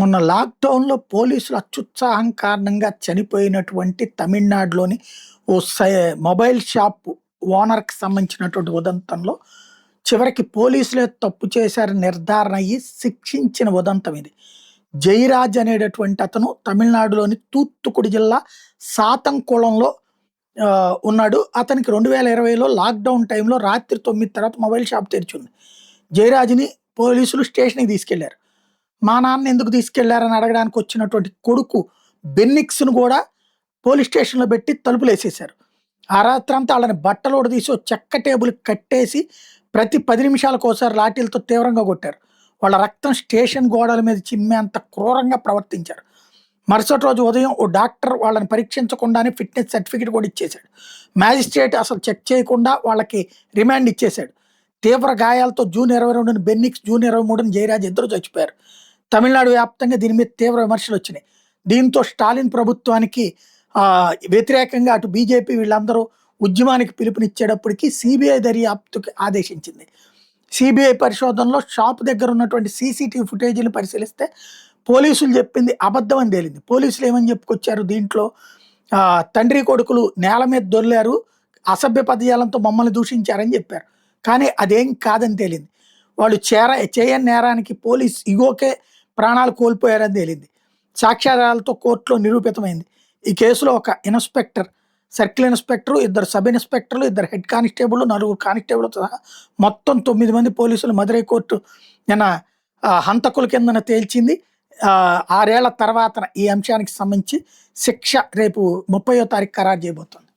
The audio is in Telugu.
మొన్న లాక్‌డౌన్‌లో పోలీసుల అత్యుత్సాహం కారణంగా చనిపోయినటువంటి తమిళనాడులోని ఓ మొబైల్ షాప్ ఓనర్‌కి సంబంధించినటువంటి ఉదంతంలో చివరికి పోలీసులే తప్పు చేశారని నిర్ధారణ అయ్యి శిక్షించిన ఉదంతం ఇది. జయరాజ్ అనేటటువంటి అతను తమిళనాడులోని తూత్తుకుడి జిల్లా సాతంకుళంలో ఉన్నాడు. అతనికి 2020లో లాక్‌డౌన్ టైంలో రాత్రి 9 తర్వాత మొబైల్ షాప్ తెరిచి ఉంది. జయరాజ్‌ని పోలీసులు స్టేషన్‌కి తీసుకెళ్లారు. మా నాన్న ఎందుకు తీసుకెళ్లారని అడగడానికి వచ్చినటువంటి కొడుకు బెన్నిక్స్‌ను గూడా పోలీస్ స్టేషన్‌లో పెట్టి తలుపులేసేశారు. ఆ రాత్రంతా ఆళ్ళని బట్టలు ఊడదీసి ఓ చెక్క టేబుల్‌కి కట్టేసి ప్రతి 10 నిమిషాలకోసారి లాఠీలతో తీవ్రంగా కొట్టారు. వాళ్ళ రక్తం స్టేషన్ గోడల మీద చిమ్మేంత క్రూరంగా ప్రవర్తించారు. మరుసటి రోజు ఉదయం ఓ డాక్టర్ వాళ్ళని పరీక్షించకుండానే ఫిట్‌నెస్ సర్టిఫికేట్ కూడా ఇచ్చేశాడు. మ్యాజిస్ట్రేట్ అసలు చెక్ చేయకుండా వాళ్ళకి రిమాండ్ ఇచ్చేశాడు. తీవ్ర గాయాలతో జూన్ 22న బెన్నిక్స్, జూన్ 23న జయరాజ్ ఇద్దరు చచ్చిపోయారు. తమిళనాడు వ్యాప్తంగా దీని మీద తీవ్ర విమర్శలొచ్చినాయి. దీంతో స్టాలిన్ ప్రభుత్వానికి వ్యతిరేకంగా అటు బీజేపీ వీళ్ళందరూ ఉద్యమానికి పిలుపునిచ్చేటప్పటికి సీబీఐ దర్యాప్తుకి ఆదేశించింది. సీబీఐ పరిశోధనలో షాప్ దగ్గర ఉన్నటువంటి సీసీటీవీ ఫుటేజీలు పరిశీలిస్తే పోలీసులు చెప్పింది అబద్ధం అని తేలింది. పోలీసులు ఏమని చెప్పుకొచ్చారు దీంట్లో, తండ్రి కొడుకులు నేల మీద దొర్లారు, అసభ్య పదజాలంతో మమ్మల్ని దూషించారని చెప్పారు. కానీ అదేం కాదని తేలింది. వాళ్ళు చేయని నేరానికి పోలీస్ ఇగోకే ప్రాణాలు కోల్పోయారని తేలింది. సాక్ష్యాధారాలతో కోర్టులో నిరూపితమైంది. ఈ కేసులో ఒక ఇన్స్పెక్టర్, సర్కిల్ ఇన్స్పెక్టర్, ఇద్దరు సబ్ ఇన్స్పెక్టర్లు, ఇద్దరు హెడ్ కానిస్టేబుల్, నలుగురు కానిస్టేబుల్‌తో సహా మొత్తం 9 మంది పోలీసులు మదురై కోర్టు నిన్న హంతకుల కిందన తేల్చింది. 6 ఏళ్ల తర్వాతన ఈ అంశానికి సంబంధించి శిక్ష రేపు 30వ తారీఖు ఖరారు చేయబోతోంది.